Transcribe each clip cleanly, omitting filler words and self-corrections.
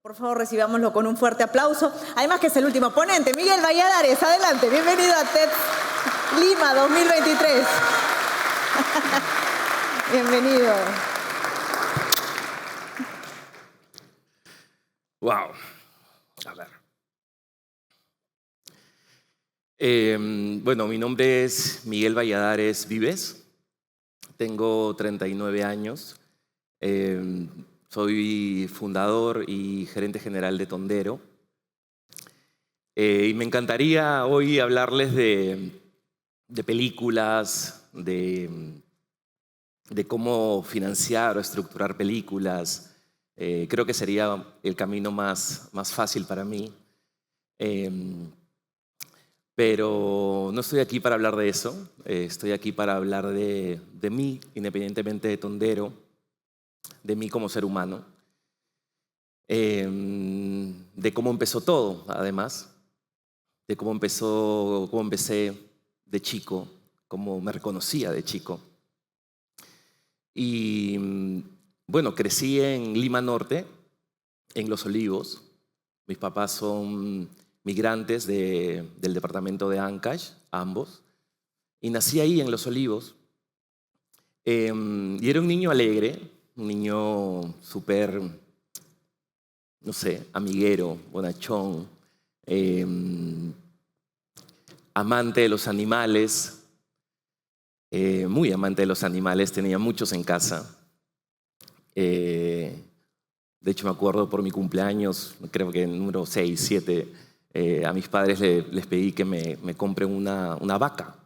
Por favor, recibámoslo con un fuerte aplauso. Además que es el último ponente, Miguel Valladares. Adelante, bienvenido a TED Lima 2023. Bienvenido. Wow. A ver. Bueno, mi nombre es Miguel Valladares Vives. Tengo 39 años. Soy fundador y gerente general de Tondero. Y me encantaría hoy hablarles de películas, de cómo financiar o estructurar películas. Creo que sería el camino más fácil para mí. Pero no estoy aquí para hablar de eso. Estoy aquí para hablar de mí, independientemente de Tondero, de mí como ser humano, de cómo empezó todo, además, de cómo empecé de chico, cómo me reconocía de chico. Y bueno, crecí en Lima Norte, en Los Olivos. Mis papás son migrantes del departamento de Ancash, ambos. Y nací ahí en Los Olivos. Y era un niño alegre, un niño súper, no sé, amiguero, bonachón, amante de los animales, muy amante de los animales, tenía muchos en casa. De hecho, me acuerdo por mi cumpleaños, creo que el número 6, 7, a mis padres les pedí que me compren una vaca.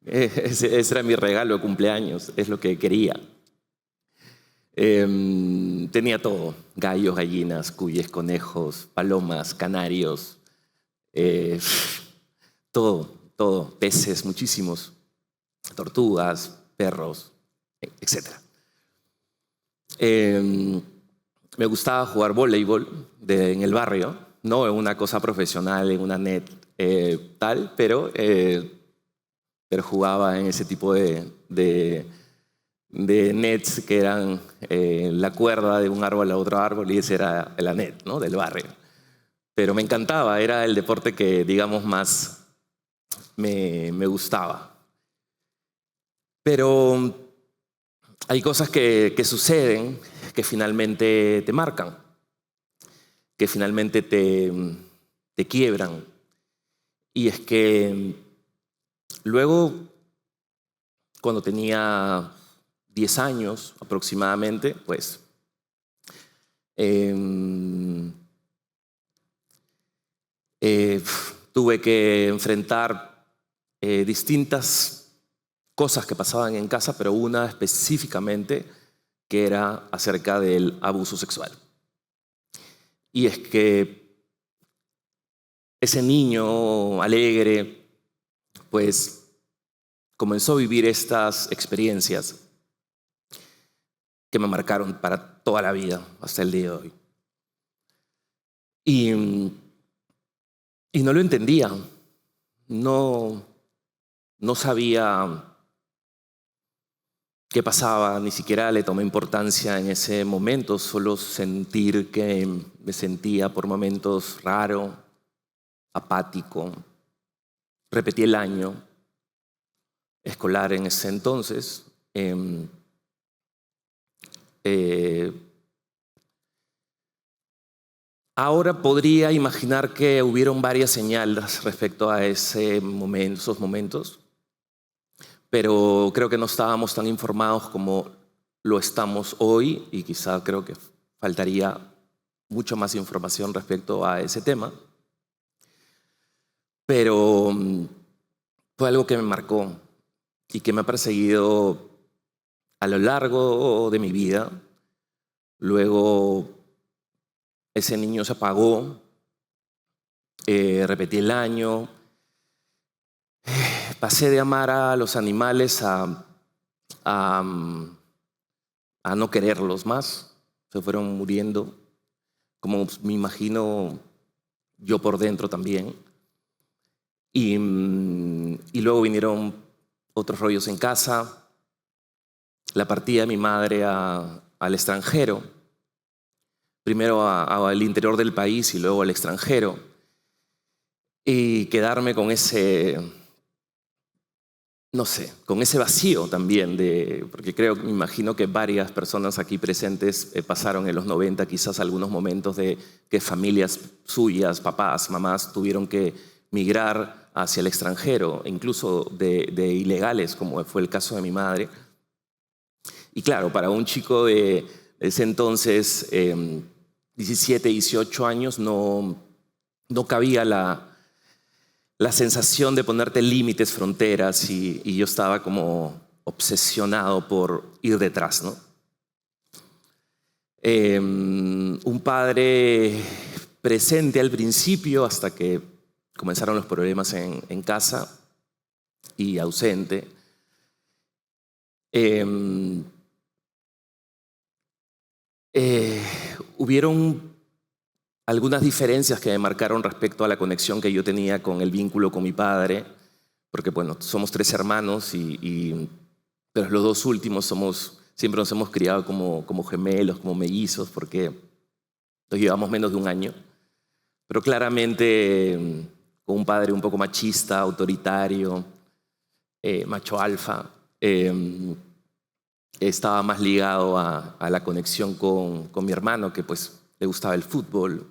Ese era mi regalo de cumpleaños, es lo que quería. Tenía todo: gallos, gallinas, cuyes, conejos, palomas, canarios, todo, peces, muchísimos, tortugas, perros, etc. Me gustaba jugar voleibol en el barrio, no en una cosa profesional, en una net tal, pero jugaba en ese tipo de nets que eran la cuerda de un árbol a otro árbol, y ese era la net, ¿no?, del barrio. Pero me encantaba, era el deporte que, digamos, más me gustaba. Pero hay cosas que suceden que finalmente te marcan, que finalmente te quiebran. Y es que luego, cuando tenía 10 años aproximadamente, pues tuve que enfrentar distintas cosas que pasaban en casa, pero una específicamente que era acerca del abuso sexual. Y es que ese niño alegre, pues comenzó a vivir estas experiencias que me marcaron para toda la vida, hasta el día de hoy. Y no lo entendía, no sabía qué pasaba, ni siquiera le tomé importancia en ese momento, solo sentir que me sentía por momentos raro, apático. Repetí el año escolar en ese entonces. Ahora podría imaginar que hubieron varias señales respecto a esos momentos, pero creo que no estábamos tan informados como lo estamos hoy, y quizá creo que faltaría mucho más información respecto a ese tema. Pero fue algo que me marcó y que me ha perseguido a lo largo de mi vida. Luego ese niño se apagó, repetí el año, pasé de amar a los animales a no quererlos más. Se fueron muriendo, como me imagino yo por dentro también. Y luego vinieron otros rollos en casa, la partida de mi madre al extranjero, primero al interior del país y luego al extranjero, y quedarme con ese, no sé, con ese vacío también, porque me imagino que varias personas aquí presentes pasaron en los 90 quizás algunos momentos de que familias suyas, papás, mamás, tuvieron que migrar hacia el extranjero, incluso de ilegales, como fue el caso de mi madre. Y claro, para un chico de ese entonces, 17, 18 años, no cabía la sensación de ponerte límites, fronteras, y yo estaba como obsesionado por ir detrás, ¿no? Un padre presente al principio hasta que comenzaron los problemas en casa, y ausente. Hubieron algunas diferencias que me marcaron respecto a la conexión que yo tenía con el vínculo con mi padre, porque bueno, somos 3 hermanos, pero los 2 últimos siempre nos hemos criado como gemelos, como mellizos, porque nos llevamos menos de un año. Pero claramente con un padre un poco machista, autoritario, macho alfa, estaba más ligado a la conexión con mi hermano, que pues le gustaba el fútbol,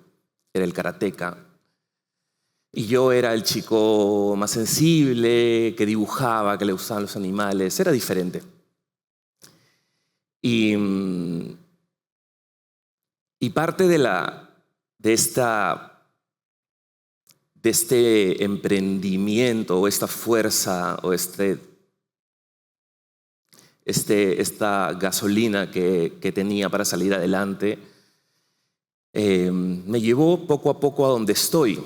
era el karateca. Y yo era el chico más sensible, que dibujaba, que le gustaban los animales. Era diferente. Y parte de este emprendimiento, o esta fuerza, o esta gasolina que tenía para salir adelante, me llevó poco a poco a donde estoy,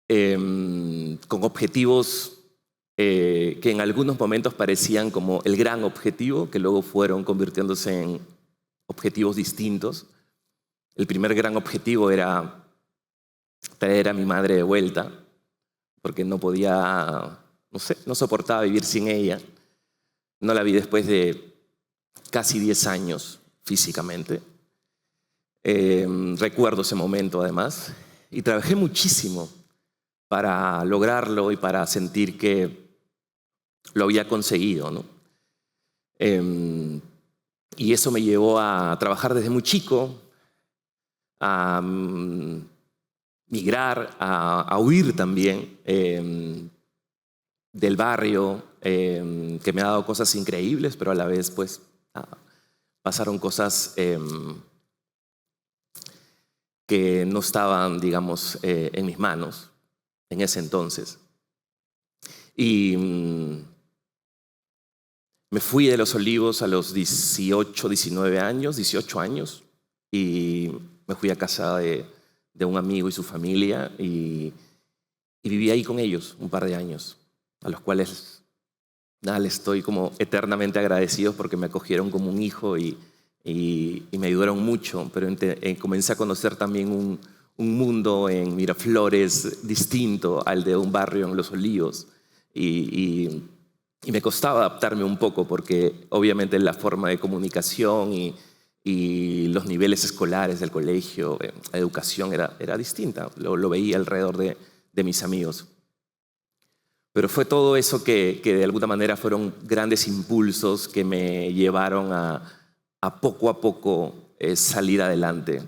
con objetivos que en algunos momentos parecían como el gran objetivo, que luego fueron convirtiéndose en objetivos distintos. El primer gran objetivo era traer a mi madre de vuelta, porque no podía, no soportaba vivir sin ella. No la vi después de casi 10 años físicamente. Recuerdo ese momento además, y trabajé muchísimo para lograrlo y para sentir que lo había conseguido, ¿no? Y eso me llevó a trabajar desde muy chico, a migrar, a huir también del barrio, que me ha dado cosas increíbles, pero a la vez pues pasaron cosas que no estaban, digamos, en mis manos en ese entonces. Y me fui de Los Olivos a los 18 años, y me fui a casa de un amigo y su familia, y viví ahí con ellos un par de años, a los cuales les estoy como eternamente agradecido porque me acogieron como un hijo y me ayudaron mucho, pero comencé a conocer también un mundo en Miraflores distinto al de un barrio en Los Olivos, y me costaba adaptarme un poco porque obviamente la forma de comunicación y los niveles escolares del colegio, la educación era distinta, lo veía alrededor de mis amigos. Pero fue todo eso que de alguna manera fueron grandes impulsos que me llevaron a poco salir adelante.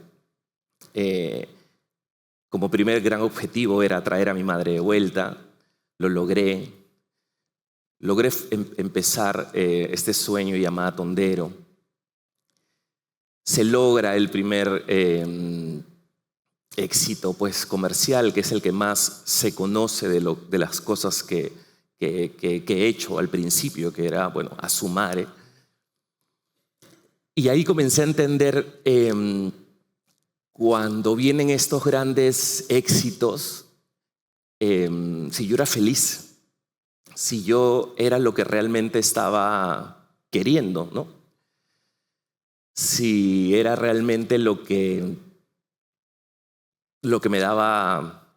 Como primer gran objetivo era traer a mi madre de vuelta. Lo logré. Logré empezar este sueño llamado Tondero. Se logra el primer éxito pues, comercial, que es el que más se conoce de las cosas que he hecho al principio, que era, bueno, Asumare. Y ahí comencé a entender cuando vienen estos grandes éxitos, si yo era feliz, si yo era lo que realmente estaba queriendo, ¿no? Si era realmente lo que me daba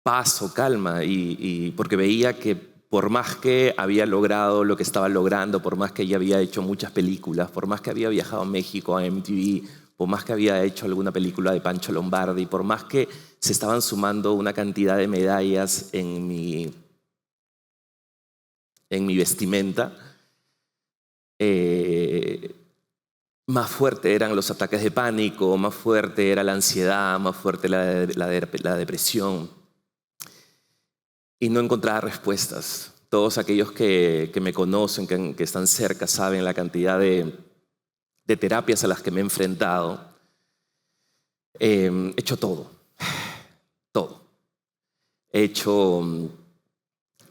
paz o calma, y porque veía que por más que había logrado lo que estaba logrando, por más que ya había hecho muchas películas, por más que había viajado a México, a MTV, por más que había hecho alguna película de Pancho Lombardi, por más que se estaban sumando una cantidad de medallas en mi vestimenta, más fuerte eran los ataques de pánico, más fuerte era la ansiedad, más fuerte la depresión. Y no encontraba respuestas. Todos aquellos que me conocen, que están cerca, saben la cantidad de terapias a las que me he enfrentado. He hecho todo. He hecho,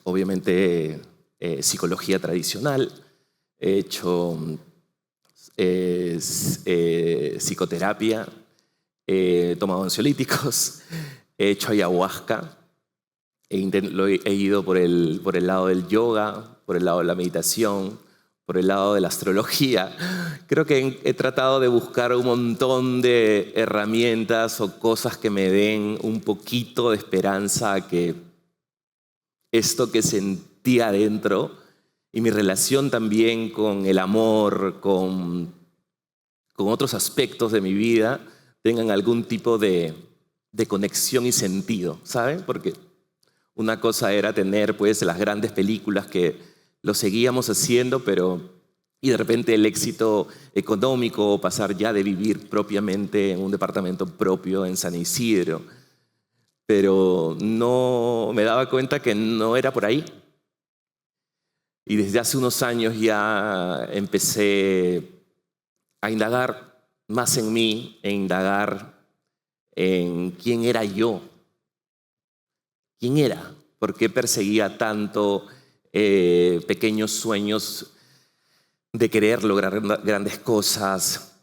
obviamente, psicología tradicional. He hecho psicoterapia. He tomado ansiolíticos. He hecho ayahuasca. He ido por el lado del yoga, por el lado de la meditación, por el lado de la astrología. Creo que he tratado de buscar un montón de herramientas o cosas que me den un poquito de esperanza a que esto que sentía adentro y mi relación también con el amor, con otros aspectos de mi vida, tengan algún tipo de conexión y sentido, ¿saben? Porque una cosa era tener pues las grandes películas que lo seguíamos haciendo, y de repente el éxito económico, pasar ya de vivir propiamente en un departamento propio en San Isidro. Pero no me daba cuenta que no era por ahí. Y desde hace unos años ya empecé a indagar más en mí, e indagar en quién era yo. ¿Quién era? ¿Por qué perseguía tanto pequeños sueños de querer lograr grandes cosas?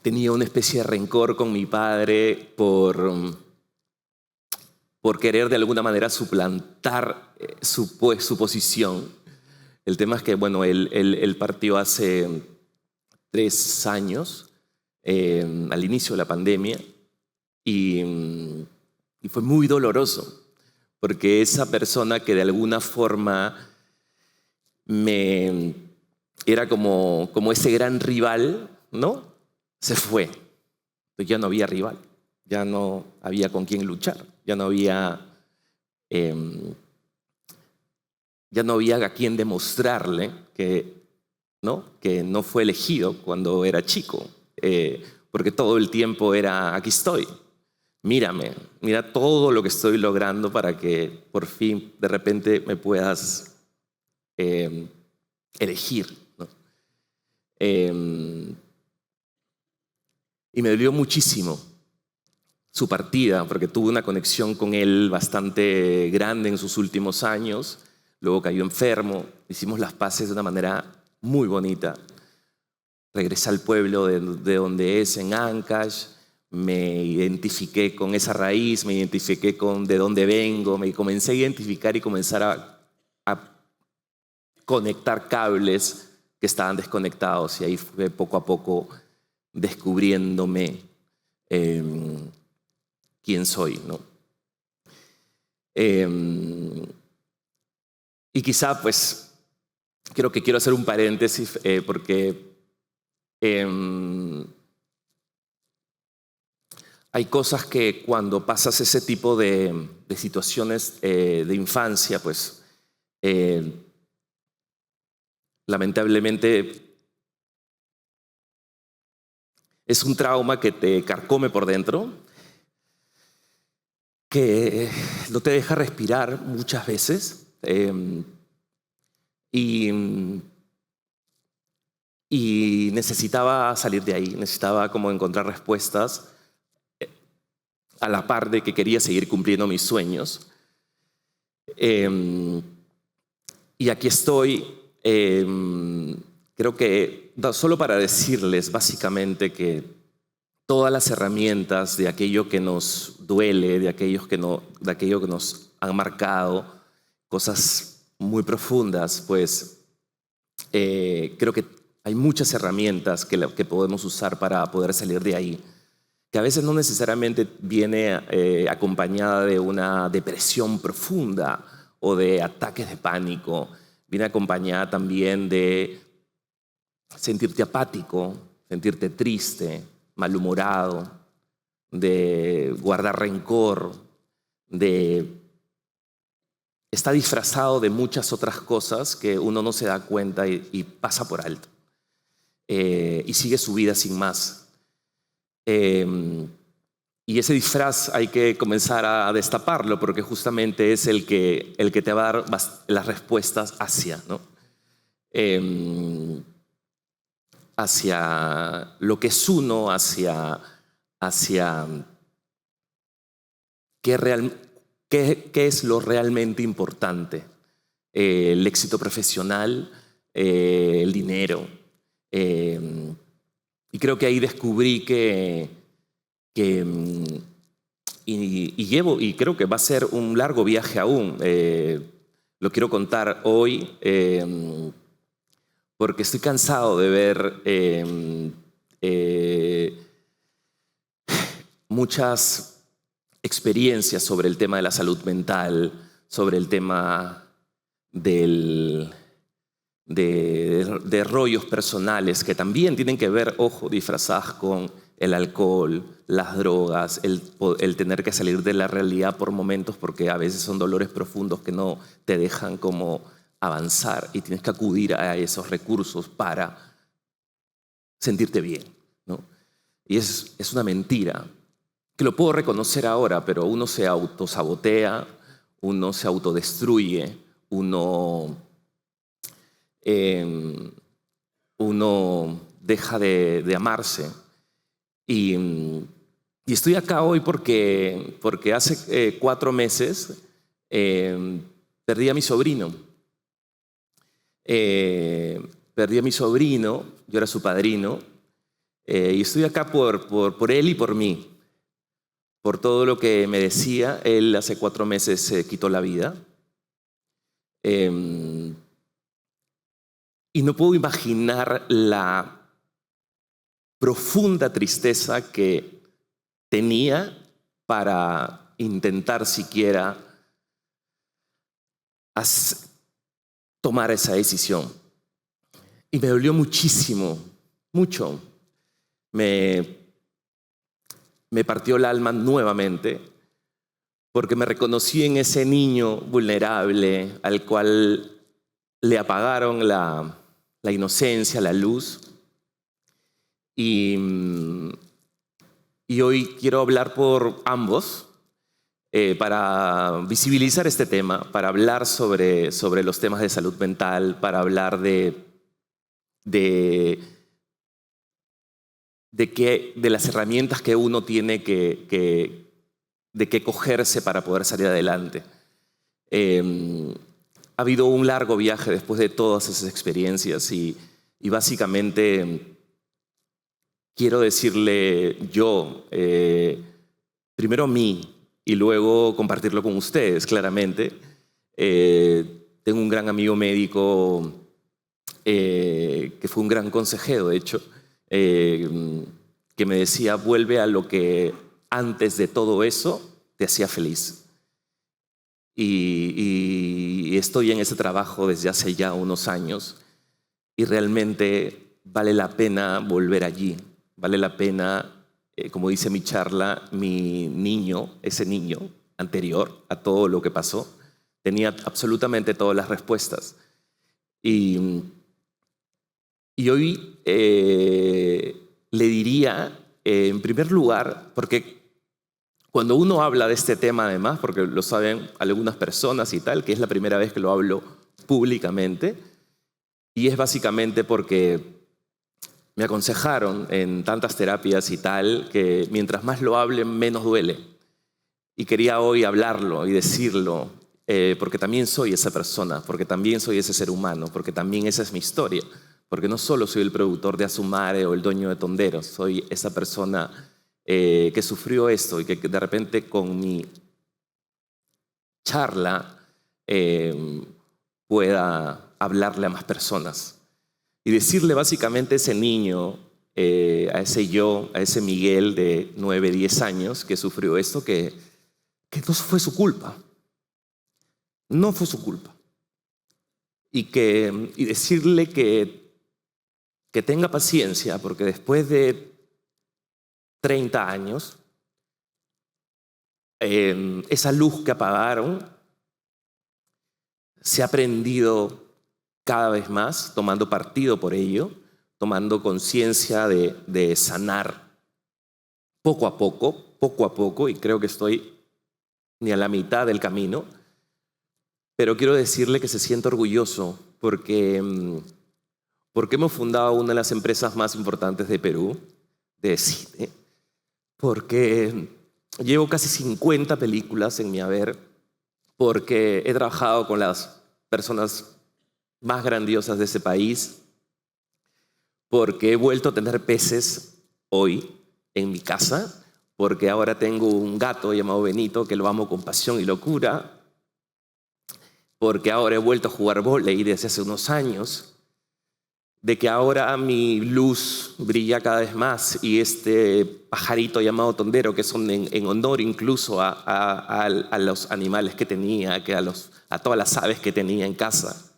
Tenía una especie de rencor con mi padre por querer de alguna manera suplantar su posición. El tema es que, bueno, él partió hace 3 años, al inicio de la pandemia, y fue muy doloroso. Porque esa persona que de alguna forma era como ese gran rival, ¿no? Se fue. Entonces ya no había rival, ya no había con quién luchar, ya no había a quién demostrarle que no fue elegido cuando era chico, porque todo el tiempo era, aquí estoy. Mírame, mira todo lo que estoy logrando para que por fin de repente me puedas elegir, ¿no? Y me dolió muchísimo su partida, porque tuve una conexión con él bastante grande en sus últimos años. Luego cayó enfermo, hicimos las paces de una manera muy bonita. Regresé al pueblo de donde es, en Ancash. Me identifiqué con esa raíz, me identifiqué con de dónde vengo, me comencé a identificar y comenzar a conectar cables que estaban desconectados, y ahí fue poco a poco descubriéndome quién soy, ¿no? Y quizá pues creo que quiero hacer un paréntesis porque hay cosas que cuando pasas ese tipo de situaciones de infancia, pues lamentablemente es un trauma que te carcome por dentro, que no te deja respirar muchas veces, y necesitaba salir de ahí, necesitaba como encontrar respuestas a la par de que quería seguir cumpliendo mis sueños. Y aquí estoy, creo que solo para decirles básicamente que todas las herramientas de aquello que nos duele, de aquello que nos han marcado, cosas muy profundas, pues creo que hay muchas herramientas que podemos usar para poder salir de ahí, que a veces no necesariamente viene acompañada de una depresión profunda o de ataques de pánico. Viene acompañada también de sentirte apático, sentirte triste, malhumorado, de guardar rencor, está disfrazado de muchas otras cosas que uno no se da cuenta y pasa por alto. Y sigue su vida sin más. Y ese disfraz hay que comenzar a destaparlo porque justamente es el que te va a dar las respuestas hacia, ¿no? Hacia lo que es uno, hacia qué es lo realmente importante. El éxito profesional, el dinero. Y creo que ahí descubrí y creo que va a ser un largo viaje aún. Lo quiero contar hoy porque estoy cansado de ver muchas experiencias sobre el tema de la salud mental, sobre el tema de rollos personales que también tienen que ver, ojo, disfrazadas con el alcohol, las drogas, el tener que salir de la realidad por momentos porque a veces son dolores profundos que no te dejan como avanzar y tienes que acudir a esos recursos para sentirte bien, ¿no? Y es una mentira, que lo puedo reconocer ahora, pero uno se autosabotea, uno se autodestruye, uno deja de amarse. Y estoy acá hoy porque hace 4 meses perdí a mi sobrino. Yo era su padrino, y estoy acá por él y por mí, por todo lo que me decía. Él hace 4 meses se quitó la vida. Y no puedo imaginar la profunda tristeza que tenía para intentar siquiera tomar esa decisión. Y me dolió muchísimo, mucho. Me partió el alma nuevamente porque me reconocí en ese niño vulnerable al cual le apagaron la inocencia, la luz. Y hoy quiero hablar por ambos para visibilizar este tema, para hablar sobre los temas de salud mental, para hablar de las herramientas que uno tiene de qué cogerse para poder salir adelante. Ha habido un largo viaje después de todas esas experiencias y básicamente quiero decirle yo, primero a mí y luego compartirlo con ustedes, claramente. Tengo un gran amigo médico que fue un gran consejero, de hecho, que me decía: vuelve a lo que antes de todo eso te hacía feliz. Y estoy en ese trabajo desde hace ya unos años y realmente vale la pena volver allí. Vale la pena, como dice mi charla, mi niño, ese niño anterior a todo lo que pasó, tenía absolutamente todas las respuestas. Y hoy le diría, en primer lugar, porque cuando uno habla de este tema además, porque lo saben algunas personas y tal, que es la primera vez que lo hablo públicamente, y es básicamente porque me aconsejaron en tantas terapias y tal, que mientras más lo hable, menos duele. Y quería hoy hablarlo y decirlo, porque también soy esa persona, porque también soy ese ser humano, porque también esa es mi historia. Porque no solo soy el productor de Asumare o el dueño de Tonderos, soy esa persona que sufrió esto y que de repente con mi charla pueda hablarle a más personas. Y decirle básicamente a ese niño, a ese yo, a ese Miguel de 9, 10 años que sufrió esto, que no fue su culpa. No fue su culpa. Y decirle que tenga paciencia, porque después de 30 años. Esa luz que apagaron se ha prendido cada vez más, tomando partido por ello, tomando conciencia de sanar poco a poco, y creo que estoy ni a la mitad del camino, pero quiero decirle que se siente orgulloso porque hemos fundado una de las empresas más importantes de Perú, de cine, porque llevo casi 50 películas en mi haber, porque he trabajado con las personas más grandiosas de ese país, porque he vuelto a tener peces hoy en mi casa, porque ahora tengo un gato llamado Benito que lo amo con pasión y locura, porque ahora he vuelto a jugar vóley desde hace unos años, de que ahora mi luz brilla cada vez más y este pajarito llamado tondero, que son en honor incluso a los animales que tenía, a todas las aves que tenía en casa,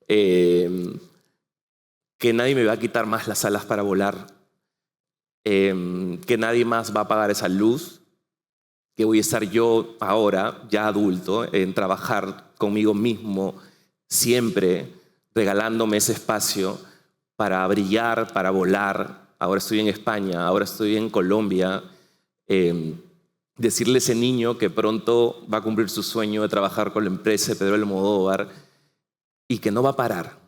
que nadie me va a quitar más las alas para volar, que nadie más va a apagar esa luz, que voy a estar yo ahora, ya adulto, en trabajar conmigo mismo siempre, regalándome ese espacio para brillar, para volar. Ahora estoy en España, ahora estoy en Colombia. Decirle a ese niño que pronto va a cumplir su sueño de trabajar con la empresa de Pedro Almodóvar y que no va a parar.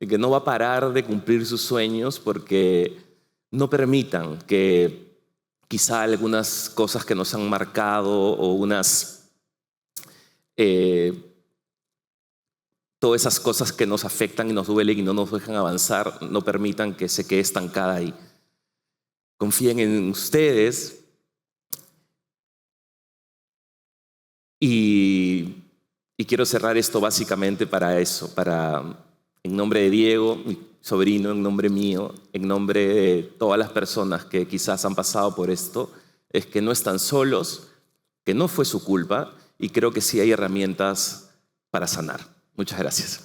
Y que no va a parar de cumplir sus sueños porque no permitan que quizá algunas cosas que nos han marcado o todas esas cosas que nos afectan y nos duelen y no nos dejan avanzar, no permitan que se quede estancada ahí. Confíen en ustedes y quiero cerrar esto básicamente para eso, en nombre de Diego, mi sobrino, en nombre mío, en nombre de todas las personas que quizás han pasado por esto, es que no están solos, que no fue su culpa y creo que sí hay herramientas para sanar. Muchas gracias.